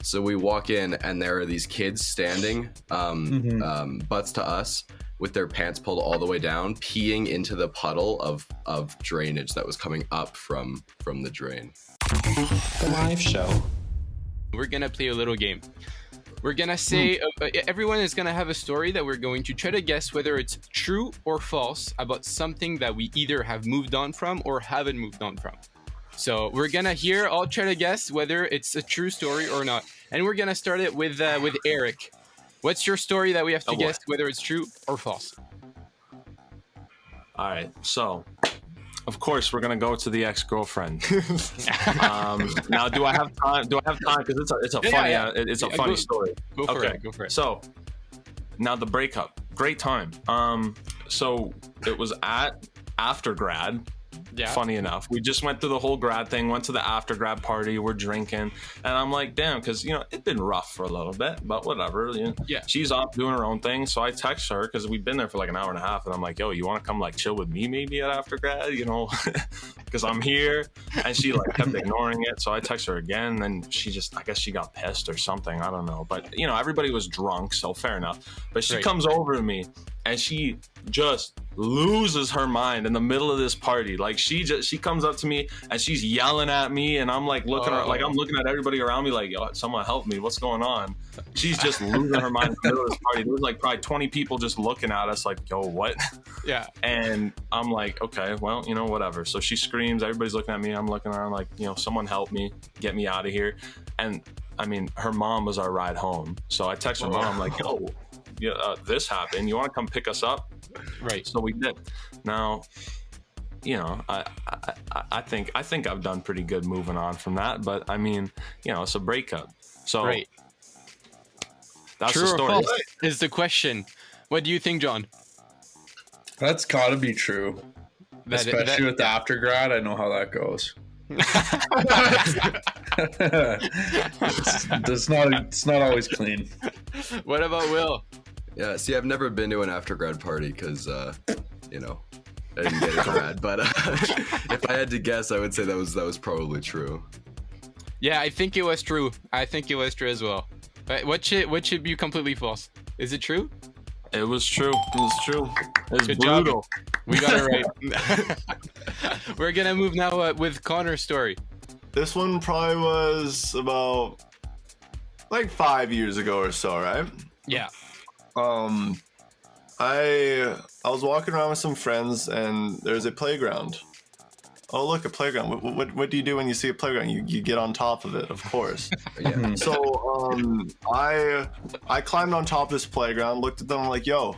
So we walk in and there are these kids standing, butts to us, with their pants pulled all the way down, peeing into the puddle of drainage that was coming up from the drain. The live show. We're gonna play a little game. We're gonna say everyone is gonna have a story that we're going to try to guess whether it's true or false about something that we either have moved on from or haven't moved on from. So we're gonna all try to guess whether it's a true story or not. And we're gonna start it with Eric. What's your story that we have to guess whether it's true or false? All right, so of course we're gonna go to the ex-girlfriend. Now, do I have time? Because it's a funny story. Go for it. So now the breakup, great time. So it was after grad. Yeah. Funny enough, we just went through the whole grad thing, went to the after grad party, we're drinking, and I'm like, damn, because it'd been rough for a little bit, but whatever. Yeah. She's off doing her own thing, so I text her because we've been there for like an hour and a half, and I'm like, yo, you want to come like chill with me maybe at after grad, because I'm here, and she like kept ignoring it. So I text her again, and I guess she got pissed or something, I don't know, but everybody was drunk, so fair enough. But she comes over to me, and she just loses her mind in the middle of this party. Like she comes up to me and she's yelling at me, and I'm like looking at I'm looking at everybody around me like, yo, someone help me, what's going on? She's just losing her mind in the middle of this party. There was like probably 20 people just looking at us like, yo, what? Yeah. And I'm like, okay, well, whatever. So she screams, everybody's looking at me, I'm looking around like, someone help me, get me out of here. And I mean, her mom was our ride home, so I text her mom, I'm like, yo, this happened, you want to come pick us up? Right. So we did. Now, I think I've done pretty good moving on from that, but I mean, it's a breakup. So that's true the story. Or false is the question. What do you think, John? That's gotta be true. Especially with the aftergrad, I know how that goes. It's not always clean. What about Will? Yeah, see, I've never been to an after-grad party because, I didn't get a grad. But if I had to guess, I would say that was probably true. Yeah, I think it was true. I think it was true as well. But what should be completely false? Is it true? It was true. It was true. It was Good brutal. Job. We got it right. We're gonna move now with Connor's story. This one probably was about like 5 years ago or so, right? Yeah. I was walking around with some friends, and there's a playground. Oh, look, a playground. What do you do when you see a playground? You get on top of it, of course. Yeah. So I climbed on top of this playground, looked at them, I'm like, yo,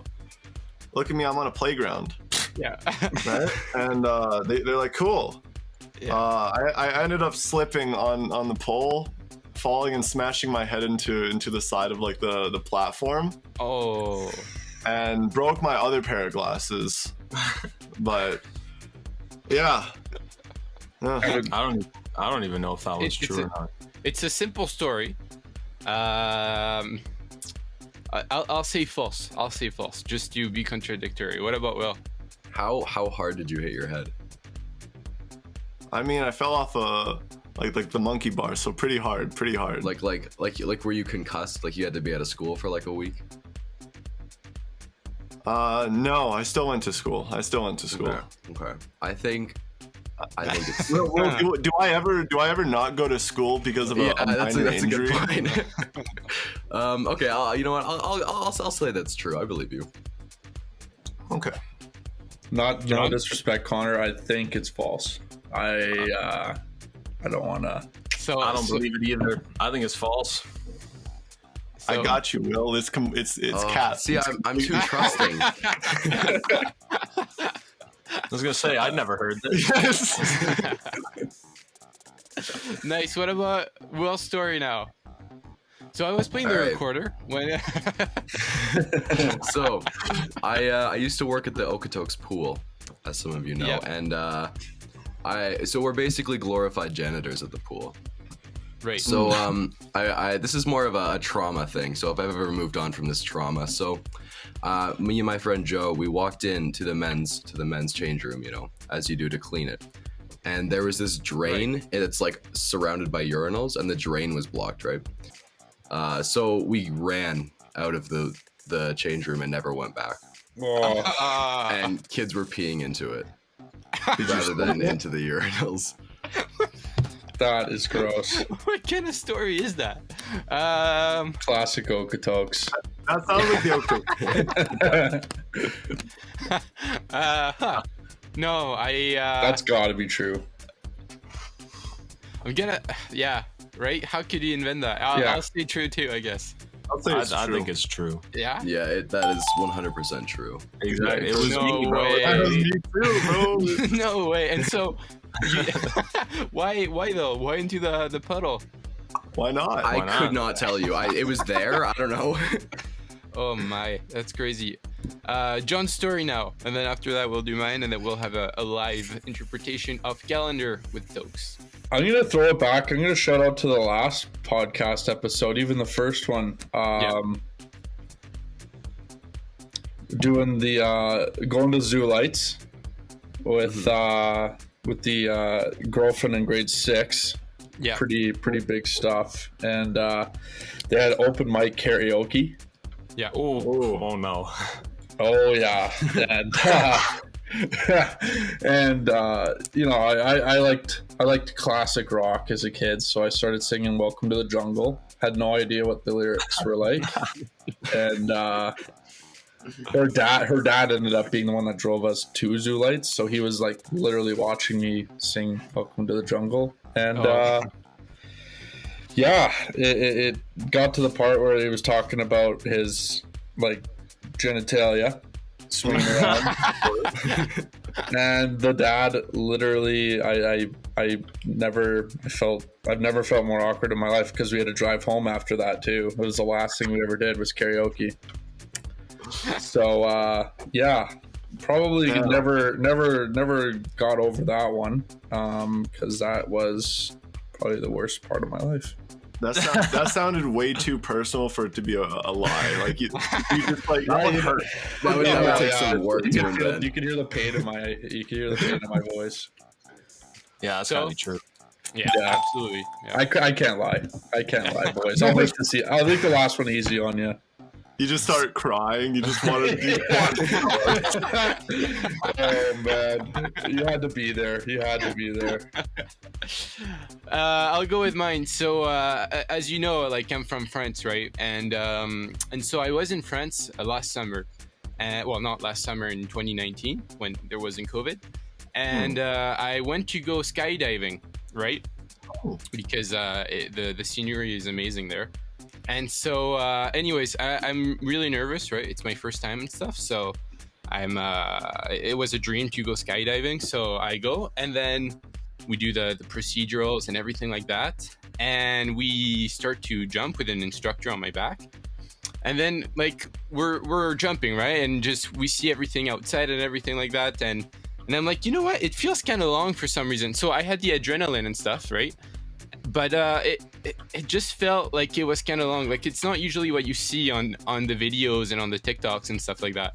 look at me, I'm on a playground. Yeah. Right? And they're like, cool. Yeah. I ended up slipping on the pole, falling and smashing my head into the side of like the platform. Oh. And broke my other pair of glasses. But yeah. I don't even know if that was true or not. It's a simple story. I'll say false. I'll say false, just to be contradictory. What about Will? How hard did you hit your head? I mean, I fell off like the monkey bar, so pretty hard. Like were you concussed? Like you had to be out of school for like a week? No, I still went to school. Okay. I think it's. do I ever not go to school because of a minor injury? A good point. Okay, you know what? I'll say that's true. I believe you. Okay. Not disrespect, Connor. I think it's false. I don't want to. So I don't believe it either. I think it's false. I got you, Will. It's cat. See, I'm too trusting. I was gonna say I'd never heard this. Nice. What about Will's story now? So I was playing the recorder when. So, I used to work at the Tokes pool, as some of you know, Yeah. and so we're basically glorified janitors at the pool. Right. So this is more of a trauma thing. So if I've ever moved on from this trauma, so me and my friend Joe, we walked into the men's change room, as you do to clean it, and there was this drain, and it's like surrounded by urinals, and the drain was blocked, right? So we ran out of the change room and never went back. Oh, And kids were peeing into it rather than into the urinals. that is gross. What kind of story is that? Classic Tokes. That sounds like the Huh. No, That's got to be true. I'm gonna, yeah, right? How could you invent that? I'll stay true too, I guess. I'll say it's I true. think it's true. Yeah? Yeah, that is 100% true. Exactly. It was No me, bro. way. That was me too, bro. No way. And so, why though? Why into the puddle? Why not? I not? could not tell you. It was there. I don't know. Oh my, that's crazy. John's story now, and then after that we'll do mine, and then we'll have a live interpretation of calendar with Tokes. I'm going to throw it back. I'm going to shout out to the last podcast episode, even the first one. Doing the going to zoo lights with the girlfriend in grade 6. Yeah. Pretty big stuff. And they had open mic karaoke. Yeah. Oh no. Oh yeah. And and you know, I liked classic rock as a kid, so I started singing Welcome to the Jungle. Had no idea what the lyrics were like. And her dad ended up being the one that drove us to Zoo Lights, so he was like literally watching me sing Welcome to the Jungle. And yeah, it got to the part where he was talking about his like genitalia swinging around. And the dad literally, I've never felt more awkward in my life, because we had to drive home after that too. It was the last thing we ever did was karaoke. So yeah, probably never got over that one, because that was probably the worst part of my life. That sounded way too personal for it to be a lie. Like you just like That would take some work to invent. You could hear the pain in my voice. Yeah, that's gotta be true. Yeah, absolutely. Yeah. I can't lie. I can't lie, boys. I'll make the last one easy on you. you just start crying. You just wanted to. Oh man, you had to be there. I'll go with mine. So, as you know, like I'm from France, right? And so I was in France last summer. Well, not last summer, in 2019 when there wasn't COVID. And I went to go skydiving, right? Because the scenery is amazing there. And so, anyways, I'm really nervous, right? It's my first time and stuff. So it was a dream to go skydiving. So I go, and then we do the procedurals and everything like that. And we start to jump with an instructor on my back. And then like we're jumping, right? And just, we see everything outside and everything like that. And I'm like, you know what? It feels kind of long for some reason. So I had the adrenaline and stuff, right? But it just felt like it was kind of long. Like it's not usually what you see on the videos and on the TikToks and stuff like that.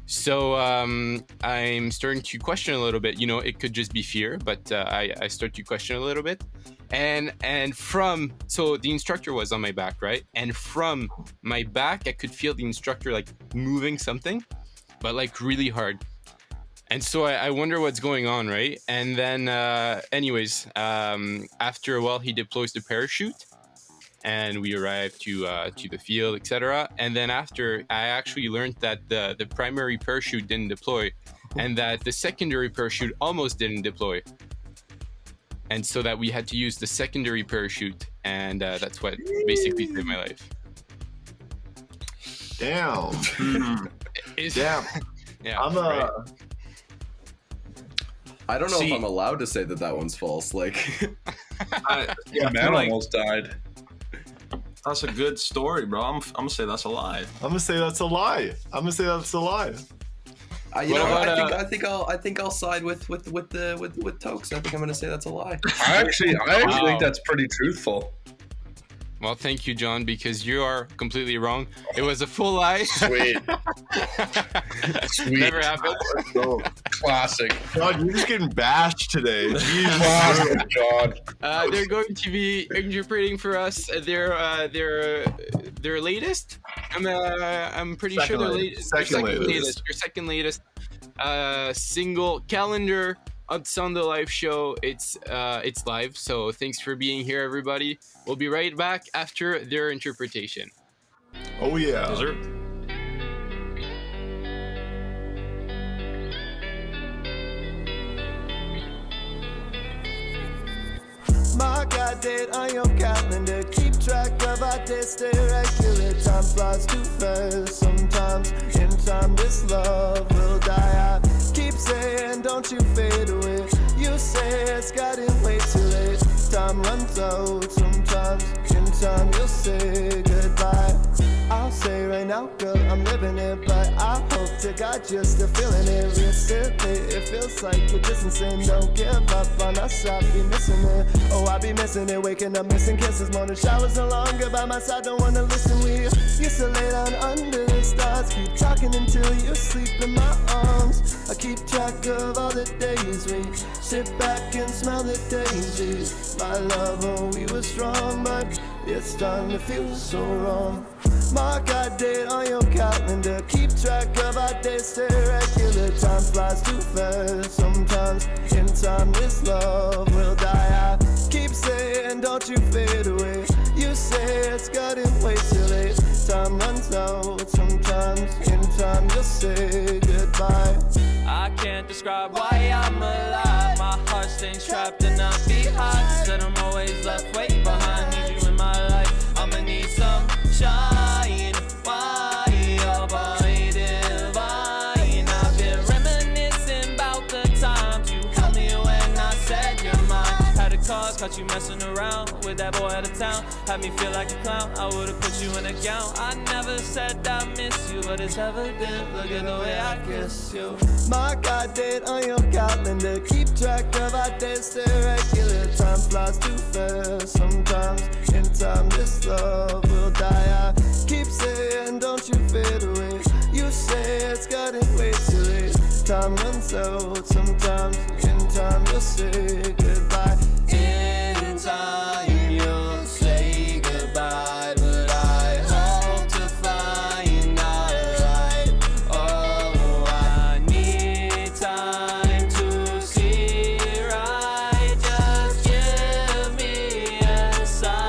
So I'm starting to question a little bit. You know, it could just be fear, but I start to question a little bit. And so the instructor was on my back, right? And from my back, I could feel the instructor like moving something, but like really hard. And so I wonder what's going on, right? And then, anyways, after a while, he deploys the parachute, and we arrive to the field, etc. And then after, I actually learned that the primary parachute didn't deploy, and that the secondary parachute almost didn't deploy, and so that we had to use the secondary parachute, and that's what basically saved my life. Damn. Damn. Yeah. I'm I don't know if I'm allowed to say that one's false. Like, Yeah, man, almost died. That's a good story, bro. I'm gonna say that's a lie. I'm gonna say that's a lie. I think I'll side with Tokes. I think I'm gonna say that's a lie. I actually think that's pretty truthful. Well, thank you, John, because you are completely wrong. It was a full lie. Sweet. Never happened. Classic. God, you're just getting bashed today. Jesus. Classic, John. They're going to be interpreting for us their latest. I'm pretty sure their Second latest. Their second latest single, Calendar, on the live show. It's live, so thanks for being here, everybody. We'll be right back after their interpretation. Oh yeah. Yes, sir. Mark our date on your calendar. Keep track of our days. Stay regular. Time flies too fast. Sometimes in time this love will die. I keep saying don't you fade away. You say it's gotten way too late. Time runs out. Sometimes in time you'll say goodbye. I'll say right now, girl, I'm living it, but I hope to God you're still feeling it. Real silly, it feels like you're distancing. Don't give up on us, I'll be missing it. Oh, I'll be missing it, waking up missing kisses. Morning showers no longer by my side, don't wanna listen. We used to lay down under the stars, keep talking until you sleep in my arms. I keep track of all the days we sit back and smell the daisies. My love, oh, we were strong, but it's starting to feel so wrong. Mark our date on your calendar. Keep track of our days. Stay regular. Time flies too fast. Sometimes in time this love will die. I keep saying don't you fade away. You say it's gotten way too late. Time runs out. Sometimes in time you'll say goodbye. I can't describe why I'm alive. My heart stays trapped and I be hot. Said I'm always left way behind. Need you in my life. I'ma need some shine. Why you're by divine? I've been reminiscing about the times you held me when I said you're mine. Had a cause, caught you messing around with that boy out of town. Had me feel like a clown. I would've put you in a gown. I never said I miss you, but it's evident. Look at the way I kiss you. Mark our date on your calendar. Keep track of our days. Stay regular. Time flies too fast. Sometimes in time this love will die. I keep saying don't you fade away. You say it's gotten way too late. Time runs out. Sometimes in time you'll say goodbye. In time you'll say goodbye, but I hope to find out right. Oh, I need time to see right. Just give me a sign.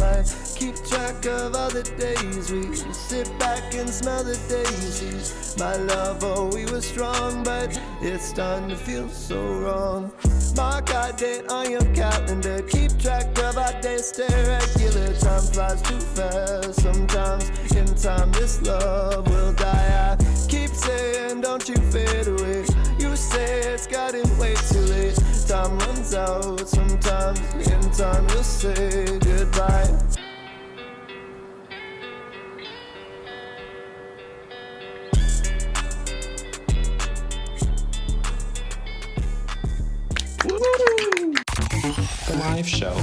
I keep track of all the days we sit back and smell the daisies. My love, oh, we were strong, but it's starting to feel so wrong. Mark our date on your calendar. Keep track of our days. Stay regular. Time flies too fast. Sometimes in time this love will die. I keep saying don't you fade away. You say it's gotten way too late. Time runs out. Sometimes in time you'll say goodbye. The Live Show.